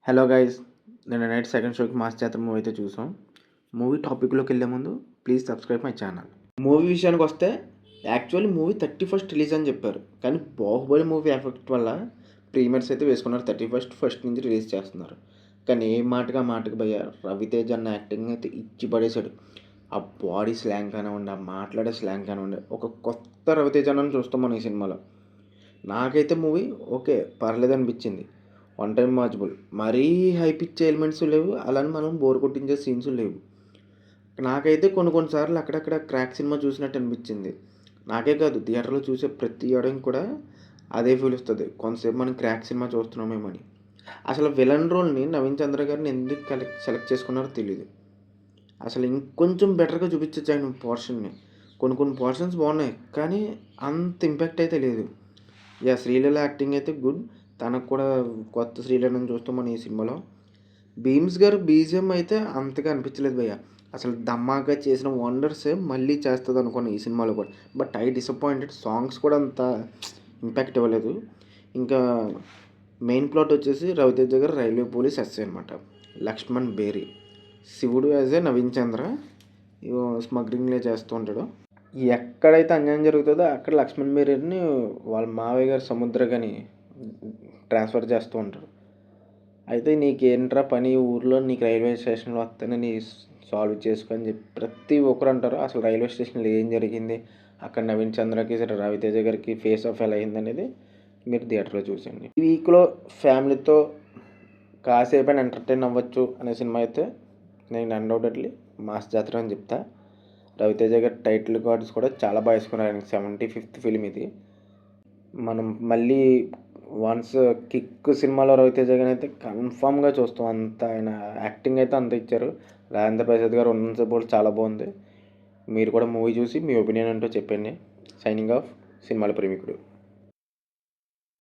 Hello guys, నేను night second షోకి mass జాతర మూవీ అయితే చూసాం. మూవీ టాపిక్లోకి వెళ్ళే ముందు please subscribe my channel. Movie విషయానికి వస్తే యాక్చువల్లీ మూవీ 31st రిలీజ్ అని చెప్పారు, కానీ బాహుబలి మూవీ ఎఫెక్ట్ వల్ల ప్రీమియర్స్ అయితే వేసుకున్నారు. 31st నుంచి రిలీజ్ చేస్తున్నారు. కానీ ఏ మాటగా భయ్య రవితేజ అన్న యాక్టింగ్ అయితే ఇచ్చి పడేశాడు. ఆ బాడీ స్లాంగ్ కానివ్వండి, ఆ మాట్లాడే స్లాంగ్ కానివ్వండి, ఒక కొత్త రవితేజ అన్నని చూస్తాం మనం ఈ సినిమాలో. నాకైతే మూవీ ఓకే పర్లేదు అనిపించింది. One time watchable. మరీ హై పిచ్ ఎలిమెంట్స్ లేవు, అలానే మనం బోర్ కొట్టించే సీన్స్ లేవు. నాకైతే కొన్నిసార్లు అక్కడక్కడ క్రాక్ సినిమా చూసినట్టు అనిపించింది. నాకే కాదు, థియేటర్లో చూసే ప్రతి ఆడియన్స్ కూడా అదే ఫీల్ వస్తుంది, కొంతసేపు మనం క్రాక్ సినిమా చూస్తున్నామేమని. అసలు విలన్ రోల్ని నవీన్ చంద్ర గారిని ఎందుకు సెలెక్ట్ చేసుకున్నారో తెలియదు. అసలు ఇంకొంచెం బెటర్గా చూపించచ్చు ఆయన పోర్షన్ని. కొన్ని పోర్షన్స్ బాగున్నాయి, కానీ అంత ఇంపాక్ట్ అయితే లేదు. శ్రీలీల యాక్టింగ్ అయితే గుడ్. తనకు కూడా కొత్త శ్రీలీలను చూస్తాం మనం ఈ సినిమాలో. భీమ్స్ గారు బీజిఎం అయితే అంతగా అనిపించలేదు భయ్య. అసలు ధమాకా చేసిన వండర్సే మళ్ళీ చేస్తుంది అనుకున్నాను ఈ సినిమాలో కూడా. But I disappointed. సాంగ్స్ కూడా అంత ఇంపాక్ట్ ఇవ్వలేదు. ఇంకా మెయిన్ ప్లాట్ వచ్చేసి రవితేజ గారు రైల్వే పోలీస్ ఎస్ఐ అనమాట. లక్ష్మణ్ బేరీ, శివుడు యాజ్ ఏ నవీన్ చంద్ర స్మగ్లింగ్లే చేస్తూ ఉంటాడు. ఎక్కడైతే అన్యాయం జరుగుతుందో అక్కడ లక్ష్మణ్ బేరీని వాళ్ళ మావయ్య గారు సముద్రగని ట్రాన్స్ఫర్ చేస్తూ ఉంటారు. అయితే నీకేంట్రా పని ఊర్లో, నీకు రైల్వే స్టేషన్లో వస్తేనే నీ సాల్వ్ చేసుకొని చెప్పి ప్రతి ఒక్కరు అంటారు. అసలు రైల్వే స్టేషన్లో ఏం జరిగింది, అక్కడ నవీన్ చంద్రకి రవితేజ గారికి ఫేస్ ఆఫ్ ఎలా అయింది అనేది మీరు థియేటర్లో చూసండి. ఈ వీక్లో ఫ్యామిలీతో కాసేపు ఎంటర్టైన్ అవ్వచ్చు అనే సినిమా అయితే నేను అన్డౌటెడ్లీ మాస్ జాతర అని చెప్తా. రవితేజ గారి టైటిల్ కార్డ్స్ కూడా చాలా బాగా వేసుకున్నారు. ఆయనకి 75th ఫిలిం ఇది. మనం మళ్ళీ వన్స్ కిక్ సినిమాలో రవితేజ గారిని అయితే కన్ఫామ్గా చూస్తాం. అంత ఆయన యాక్టింగ్ అయితే అంత ఇచ్చారు. రాజేంద్ర ప్రసాద్ గారు ఉన్న సపోర్ట్ చాలా బాగుంది. మీరు కూడా మూవీ చూసి మీ ఒపీనియన్ అంటూ చెప్పండి. సైనింగ్ ఆఫ్, సినిమాల ప్రేమికుడు.